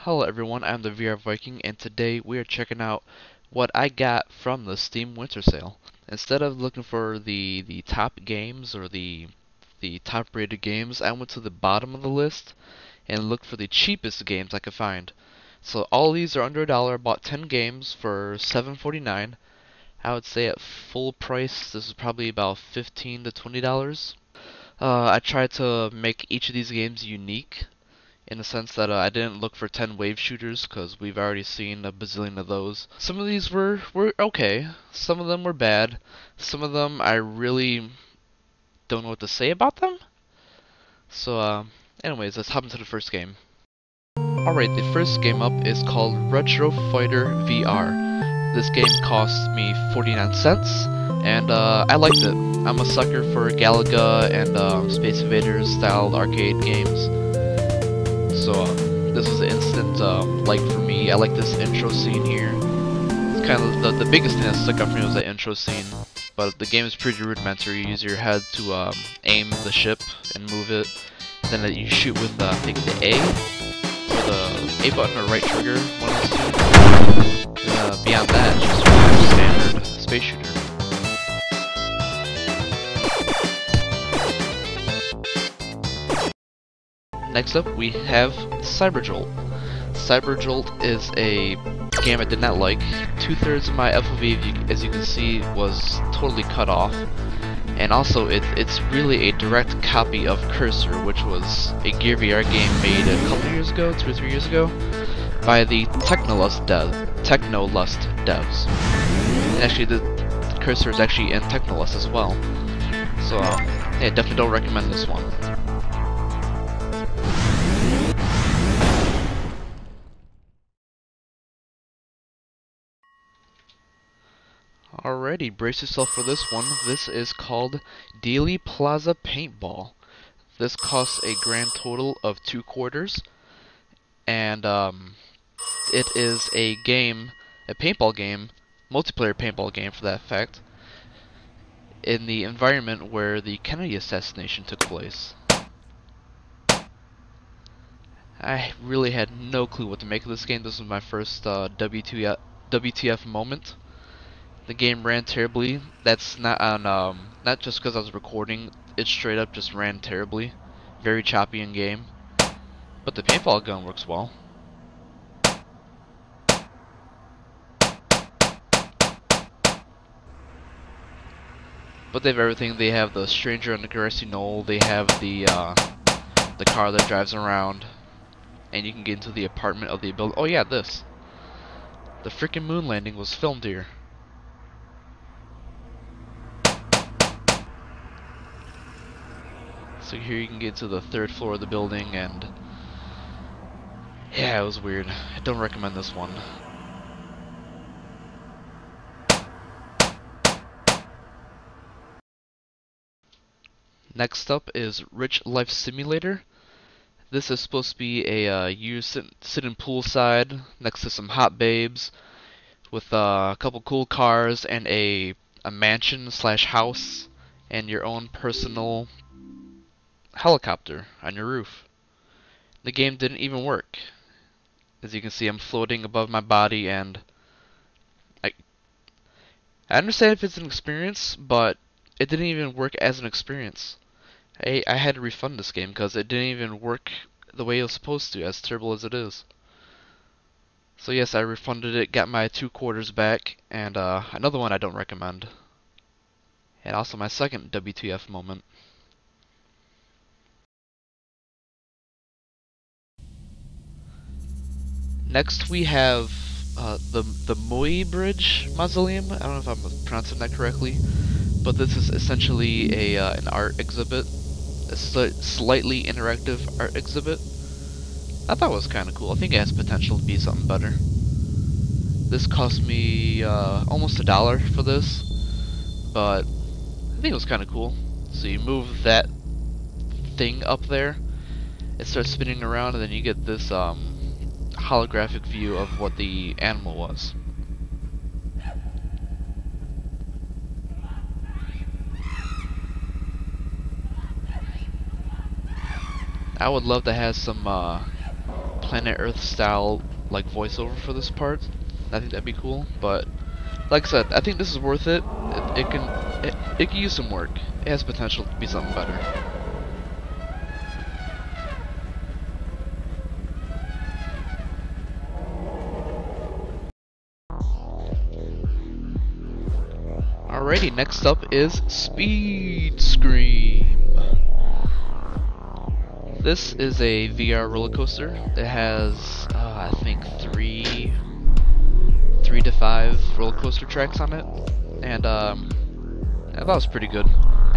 Hello everyone, I'm the VR Viking, and today we are checking out what I got from the Steam Winter Sale. Instead of looking for the top games or the top rated games, I went to the bottom of the list and looked for the cheapest games I could find. So all these are under $1. I bought 10 games for $7.49. I would say at full price this is probably about $15 to $20. I tried to make each of these games unique, in the sense that I didn't look for 10 wave shooters because we've already seen a bazillion of those. Some of these were okay, some of them were bad, some of them I really don't know what to say about them. So anyways, let's hop into the first game. Alright, the first game up is called RetroFighter VR. This game cost me 49 cents, and I liked it. I'm a sucker for Galaga and Space Invaders style arcade games. So this was an instant like for me. I like this intro scene here. It's kind of the biggest thing that stuck out for me was that intro scene. But the game is pretty rudimentary. You use your head to aim the ship and move it. And then you shoot with I think the A, or the A button or right trigger, one of those two. Beyond that, it's just a standard space shooter. Next up, we have JOLT. JOLT is a game I did not like. 2/3 of my FOV, as you can see, was totally cut off. And also, it's really a direct copy of Cursor, which was a Gear VR game made a couple years ago, 2 or 3 years ago, by the Technolust devs. And actually, the Cursor is actually in Technolust as well. So, yeah, definitely don't recommend this one. Alrighty, brace yourself for this one. This is called Dealy Plaza Paintball. This costs a grand total of 2 quarters, and it is a game, a paintball game, multiplayer paintball game for that fact, in the environment where the Kennedy assassination took place. I really had no clue what to make of this game. This was my first WTF moment. The game ran terribly. That's not on not just because I was recording. It straight up just ran terribly, very choppy in game. But the paintball gun works well. But they have everything. They have the stranger on the grassy knoll. They have the car that drives around, and you can get into the apartment of the building. Oh yeah, this. The freaking moon landing was filmed here. So here you can get to the 3rd floor of the building, and yeah, it was weird. I don't recommend this one. Next up is Rich Life Simulator. This is supposed to be a you sitting poolside next to some hot babes with a couple cool cars and a mansion slash house and your own personal helicopter on your roof. The game didn't even work. As you can see, I'm floating above my body, and I understand if it's an experience, but it didn't even work as an experience. I had to refund this game because it didn't even work the way it was supposed to, as terrible as it is. So yes, I refunded it, got my 2 quarters back, and another one I don't recommend. And also my second WTF moment. Next we have the Muybridge Mausoleum. I don't know if I'm pronouncing that correctly, but this is essentially an art exhibit, a slightly interactive art exhibit. I thought it was kind of cool. I think it has potential to be something better. This cost me almost $1 for this, but I think it was kind of cool. So you move that thing up there, it starts spinning around, and then you get this holographic view of what the animal was. I would love to have some Planet Earth style like voiceover for this part. I think that'd be cool, but like I said, I think this is worth it. It can use some work. It has potential to be something better. Alrighty, next up is Speed Scream. This is a VR roller coaster. It has, I think, three to five roller coaster tracks on it, and I thought it was pretty good.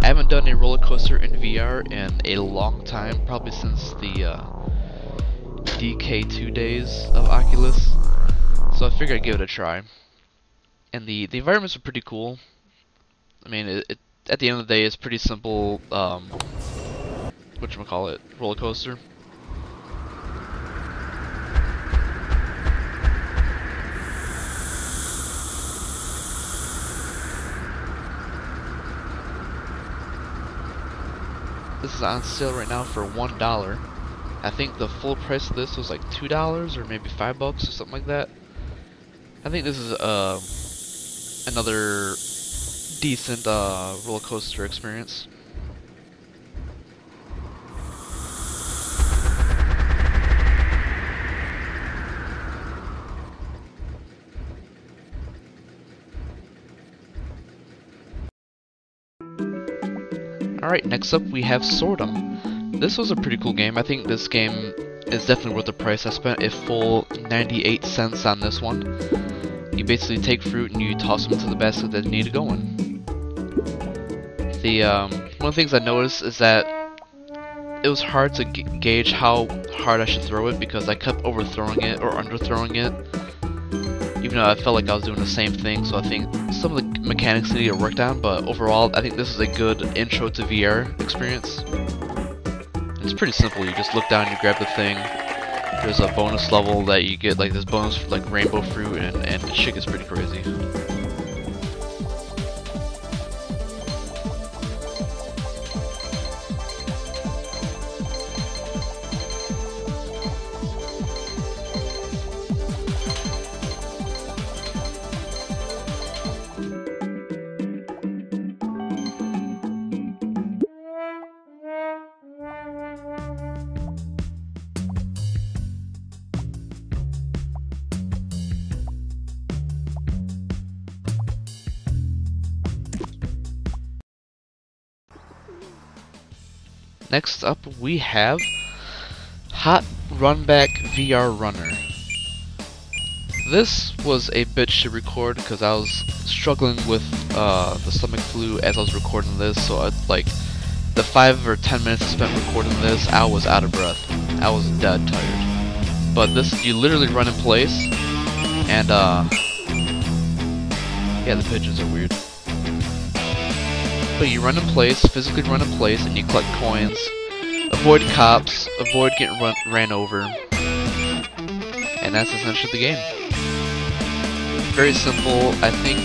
I haven't done a roller coaster in VR in a long time, probably since the DK2 days of Oculus. So I figured I'd give it a try. And the environments are pretty cool. I mean, at the end of the day, it's pretty simple. Whatchamacallit, roller coaster. This is on sale right now for $1. I think the full price of this was like $2 or maybe $5 or something like that. I think this is another decent roller coaster experience. Alright, next up we have Sword'em. This was a pretty cool game. I think this game is definitely worth the price. I spent a full 98 cents on this one. You basically take fruit and you toss them into the basket that you need to go in. One of the things I noticed is that it was hard to gauge how hard I should throw it because I kept overthrowing it or underthrowing it, even though I felt like I was doing the same thing. So I think some of the mechanics need to get worked on, but overall I think this is a good intro to VR experience. It's pretty simple. You just look down, you grab the thing. There's a bonus level that you get, like this bonus like rainbow fruit, and shit gets pretty crazy. Next up we have Hot Runback VR Runner. This was a bitch to record because I was struggling with the stomach flu as I was recording this, so like the 5 or 10 minutes I spent recording this, I was out of breath. I was dead tired. But this, you literally run in place, and yeah, the pigeons are weird. But you run in place, physically run in place, and you collect coins, avoid cops, avoid getting ran over, and that's essentially the game. Very simple. I think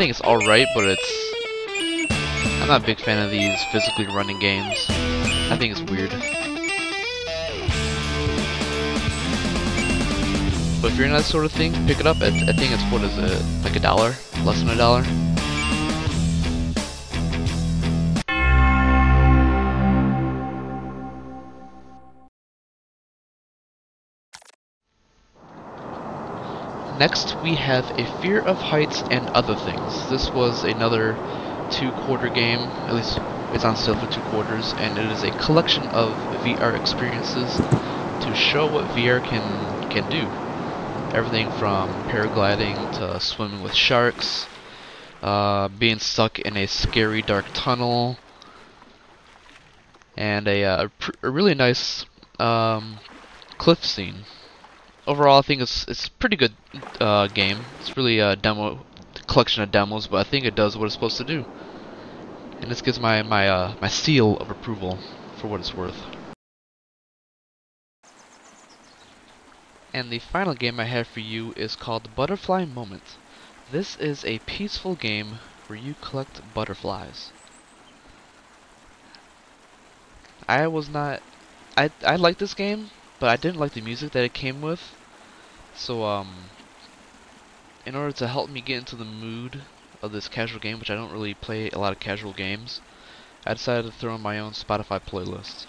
it's alright, but I'm not a big fan of these physically running games. I think it's weird. But if you're into that sort of thing, pick it up. I think it's, what is it, like $1? Less than $1? Next, we have A Fear of Heights and Other Things. This was another 2-quarter game, at least it's on sale for 2 quarters, and it is a collection of VR experiences to show what VR can do. Everything from paragliding to swimming with sharks, being stuck in a scary dark tunnel, and a really nice cliff scene. Overall, I think it's a pretty good game. It's really a collection of demos, but I think it does what it's supposed to do. And this gives my seal of approval for what it's worth. And the final game I have for you is called Butterfly Moment. This is a peaceful game where you collect butterflies. I like this game. but I didn't like the music that it came with. So in order to help me get into the mood of this casual game, which I don't really play a lot of casual games, I decided to throw in my own Spotify playlist.